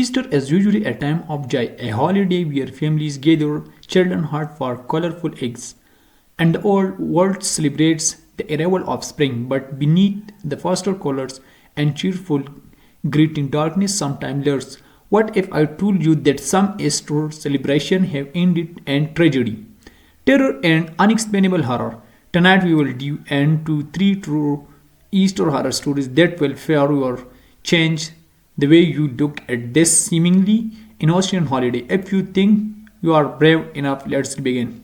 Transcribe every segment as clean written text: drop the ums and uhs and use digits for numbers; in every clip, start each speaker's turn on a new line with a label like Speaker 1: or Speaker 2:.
Speaker 1: Easter is usually a time of joy, a holiday where families gather, children hunt for colorful eggs, and the whole world celebrates the arrival of spring. But beneath the foster colors and cheerful greeting, darkness sometimes lurks. What if I told you that some Easter celebrations have ended in tragedy, terror, and unexplainable horror? Tonight we will dive into three true Easter horror stories that will forever change the way you look at this seemingly innocent holiday. If you think you are brave enough, let's begin.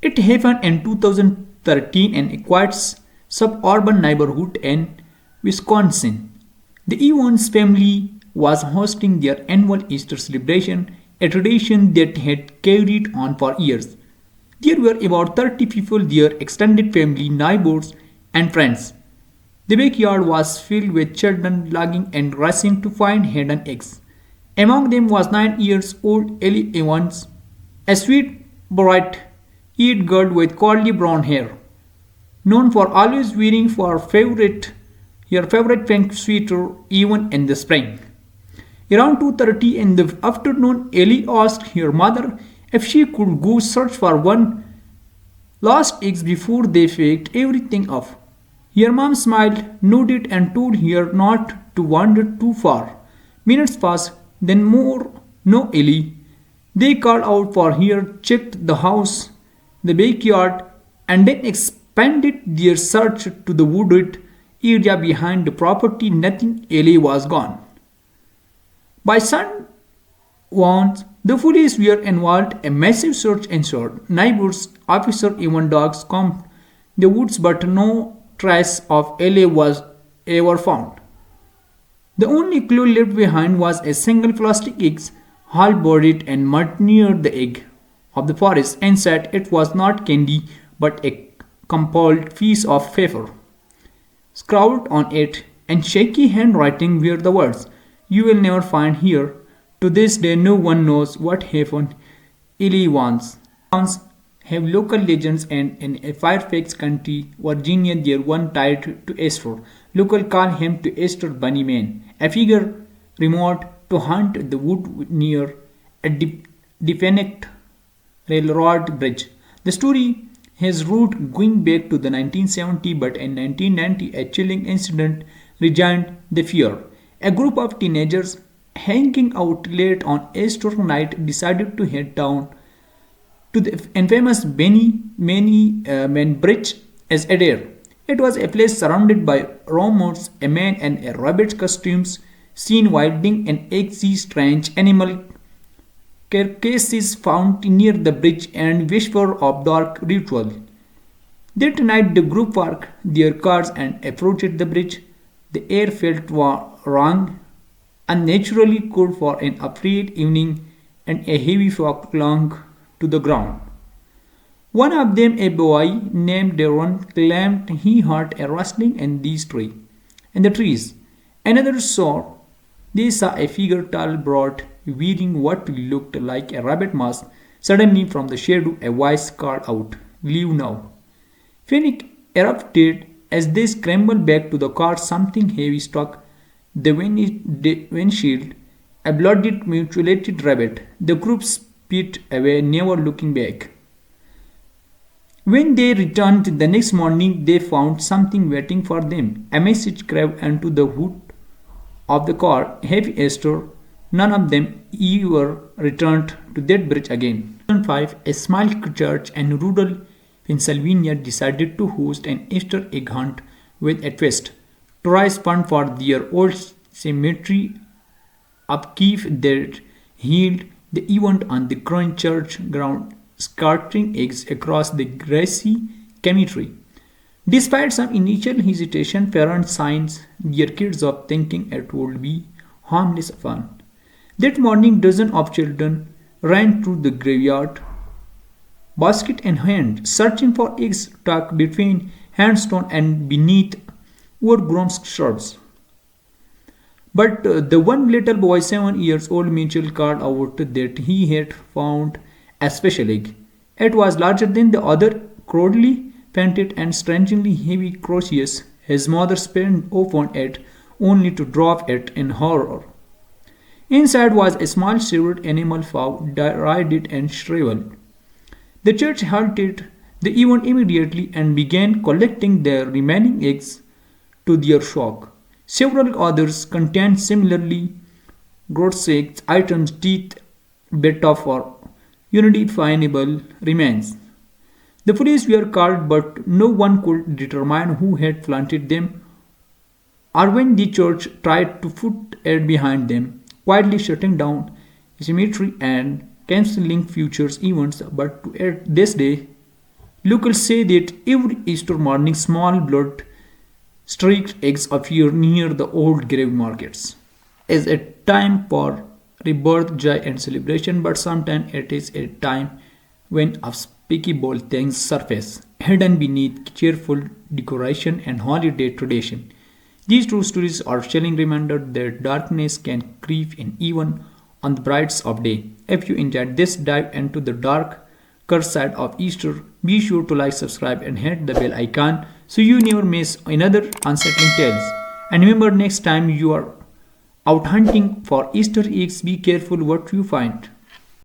Speaker 1: It happened in 2013 in a quiet suburban neighborhood in Wisconsin. The Evans family was hosting their annual Easter celebration, a tradition that had carried on for years. There were about 30 people there, extended family, neighbors, and friends. The backyard was filled with children logging and rushing to find hidden eggs. Among them was 9 years old Ellie Evans, a sweet, bright-eyed girl with curly brown hair, known for always wearing her favorite pink sweater even in the spring. Around 2:30 in the afternoon, Ellie asked her mother if she could go search for one last eggs before they faked everything up. Her mom smiled, nodded, and told her not to wander too far. Minutes passed, then more. No Ellie. They called out for her, checked the house, the backyard, and then expanded their search to the wooded area behind the property. Nothing. Ellie was gone. By sundown, the police were involved. A massive search ensued. Neighbors, officers, even dogs combed the woods, but no trace of Ellie was ever found. The only clue left behind was a single plastic egg, half buried in mud near the edge of the forest. Inside it was not candy, but a crumpled piece of paper. Scrawled on it in shaky handwriting were the words, "You will never find here." To this day, no one knows what happened. Ellie once have local legends, and in a Fairfax County, Virginia, there one tied to Easter. Local call him to Easter Bunnyman, a figure remote to haunt the wood near a defunct railroad bridge. The story has root going back to the 1970s, but in 1990, a chilling incident rejoined the fear. A group of teenagers hanging out late on Easter night decided to head down to the infamous Man Bridge as Adair. It was a place surrounded by rumors, a man in a rabbit costumes seen wielding an axie, strange animal carcasses found near the bridge, and whisper of dark ritual. That night the group parked their cars and approached the bridge. The air felt wrong, unnaturally cold for an April evening, and a heavy fog clung to the ground. One of them, a boy named Darren, claimed he heard a rustling in the trees. Another saw they saw a figure tall, broad, wearing what looked like a rabbit mask. Suddenly, from the shadow, a voice called out, "Leave now." Panic erupted as they scrambled back to the car. Something heavy struck the windshield, a bloodied, mutilated rabbit. The group sped away, never looking back. When they returned the next morning, they found something waiting for them. A message carved into the hood of the car, "Happy Easter." None of them ever returned to that bridge again. In 2005, a small church in rural Pennsylvania decided to host an Easter egg hunt with a twist. To raise funds for their old cemetery upkeep that held the event on the current church ground, scattering eggs across the grassy cemetery. Despite some initial hesitation, parents signed their kids up thinking it would be harmless fun. That morning, dozens of children ran through the graveyard, basket in hand, searching for eggs tucked between handstones and beneath overgrown shrubs. But the one little boy, 7 years old Mitchell, called out that he had found a special egg. It was larger than the other, crudely painted and strangely heavy crucius. His mother sprang opened it only to drop it in horror. Inside was a small shivered animal found, derided and shriveled. The church halted the event immediately and began collecting the remaining eggs to their shock. Several others contained similarly grotesque items, teeth, beta for unidentifiable remains. The police were called, but no one could determine who had planted them or when the church tried to put it behind them, quietly shutting down the cemetery and cancelling future events. But to this day, locals say that every Easter morning small blood streaked eggs appear near the old grave markets. Is a time for rebirth, joy, and celebration, but sometimes it is a time when unspeakable things surface, hidden beneath cheerful decoration and holiday tradition. These true stories are chilling reminder that darkness can creep in even on the brightest of day. If you enjoyed this dive into the darker side of Easter, be sure to like, subscribe, and hit the bell icon so you never miss another unsettling tales. And remember, next time you are out hunting for Easter eggs, be careful what you find.